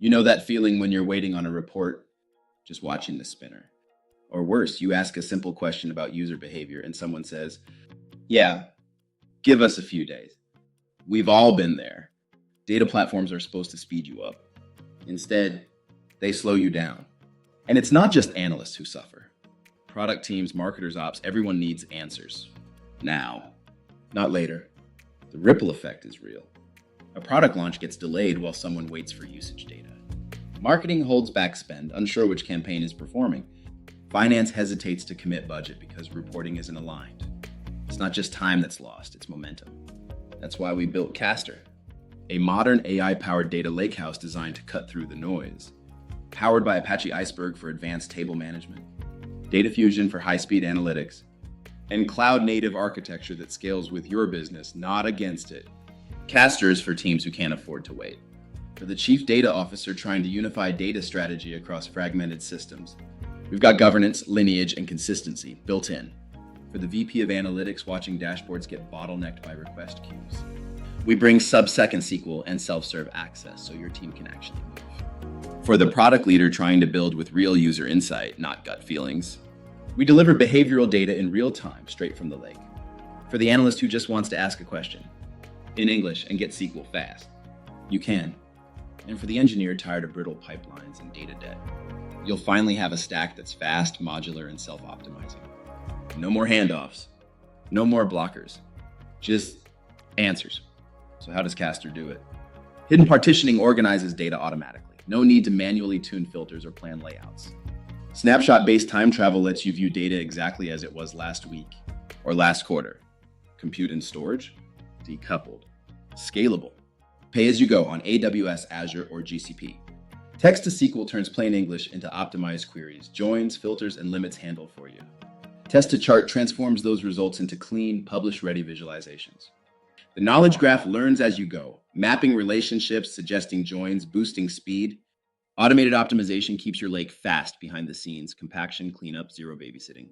You know that feeling when you're waiting on a report, just watching the spinner. Or worse, you ask a simple question about user behavior and someone says, yeah, give us a few days. We've all been there. Data platforms are supposed to speed you up. Instead, they slow you down. And it's not just analysts who suffer. Product teams, marketers, ops, everyone needs answers. Now, not later. The ripple effect is real. A product launch gets delayed while someone waits for usage data. Marketing holds back spend, unsure which campaign is performing. Finance hesitates to commit budget because reporting isn't aligned. It's not just time that's lost, it's momentum. That's why we built Kastor, a modern AI-powered data lakehouse designed to cut through the noise. Powered by Apache Iceberg for advanced table management, DataFusion for high-speed analytics, and cloud-native architecture that scales with your business, not against it. Kastor is for teams who can't afford to wait. For the chief data officer trying to unify data strategy across fragmented systems, we've got governance, lineage, and consistency built in. For the VP of analytics watching dashboards get bottlenecked by request queues, we bring sub-second SQL and self-serve access so your team can actually move. For the product leader trying to build with real user insight, not gut feelings, we deliver behavioral data in real time, straight from the lake. For the analyst who just wants to ask a question in English and get SQL fast, you can. And for the engineer tired of brittle pipelines and data debt, you'll finally have a stack that's fast, modular, and self-optimizing. No more handoffs, no more blockers, just answers. So how does Kastor do it? Hidden partitioning organizes data automatically. No need to manually tune filters or plan layouts. Snapshot-based time travel lets you view data exactly as it was last week or last quarter. Compute and storage, decoupled, scalable. Pay as you go on AWS, Azure, or GCP. Text to SQL turns plain English into optimized queries, joins, filters, and limits handle for you. Test to chart transforms those results into clean, publish-ready visualizations. The knowledge graph learns as you go, mapping relationships, suggesting joins, boosting speed. Automated optimization keeps your lake fast behind the scenes, compaction, cleanup, zero babysitting.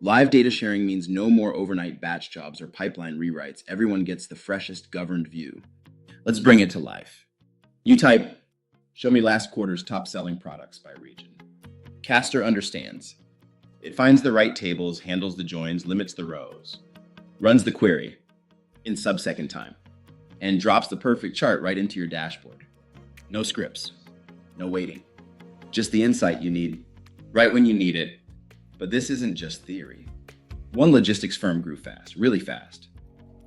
Live data sharing means no more overnight batch jobs or pipeline rewrites. Everyone gets the freshest governed view. Let's bring it to life. You type, show me last quarter's top-selling products by region. Kastor understands. It finds the right tables, handles the joins, limits the rows, runs the query in sub-second time, and drops the perfect chart right into your dashboard. No scripts, no waiting, just the insight you need right when you need it. But this isn't just theory. One logistics firm grew fast, really fast.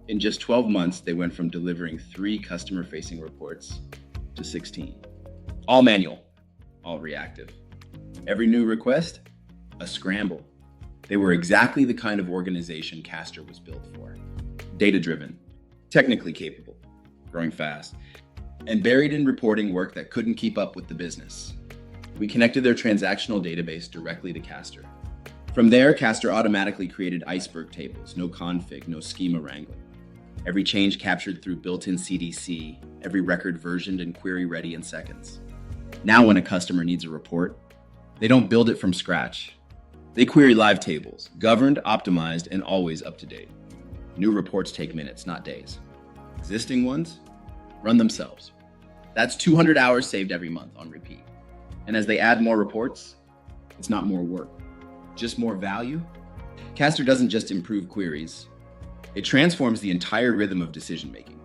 In just 12 months, they went from delivering 3 customer-facing reports to 16. All manual, all reactive. Every new request, a scramble. They were exactly the kind of organization Kastor was built for. Data-driven, technically capable, growing fast, and buried in reporting work that couldn't keep up with the business. We connected their transactional database directly to Kastor. From there, Kastor automatically created Iceberg tables, no config, no schema wrangling. Every change captured through built-in CDC, every record versioned and query ready in seconds. Now when a customer needs a report, they don't build it from scratch. They query live tables, governed, optimized, and always up to date. New reports take minutes, not days. Existing ones run themselves. That's 200 hours saved every month on repeat. And as they add more reports, it's not more work, just more value. Kastor doesn't just improve queries, it transforms the entire rhythm of decision-making.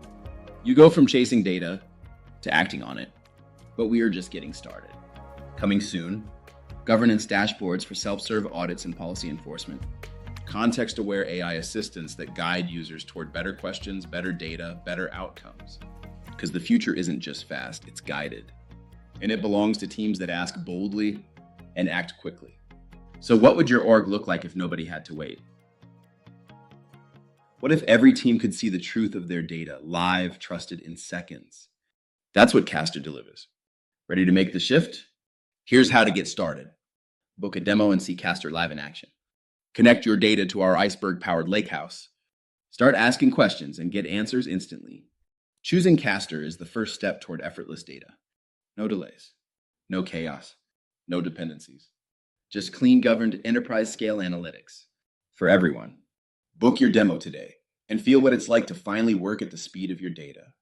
You go from chasing data to acting on it, but we are just getting started. Coming soon, governance dashboards for self-serve audits and policy enforcement, context-aware AI assistants that guide users toward better questions, better data, better outcomes. Because the future isn't just fast, it's guided. And it belongs to teams that ask boldly and act quickly. So what would your org look like if nobody had to wait? What if every team could see the truth of their data, live, trusted in seconds? That's what Kastor delivers. Ready to make the shift? Here's how to get started. Book a demo and see Kastor live in action. Connect your data to our Iceberg-powered lakehouse. Start asking questions and get answers instantly. Choosing Kastor is the first step toward effortless data. No delays, no chaos, no dependencies. Just clean, governed, enterprise-scale analytics for everyone. Book your demo today and feel what it's like to finally work at the speed of your data.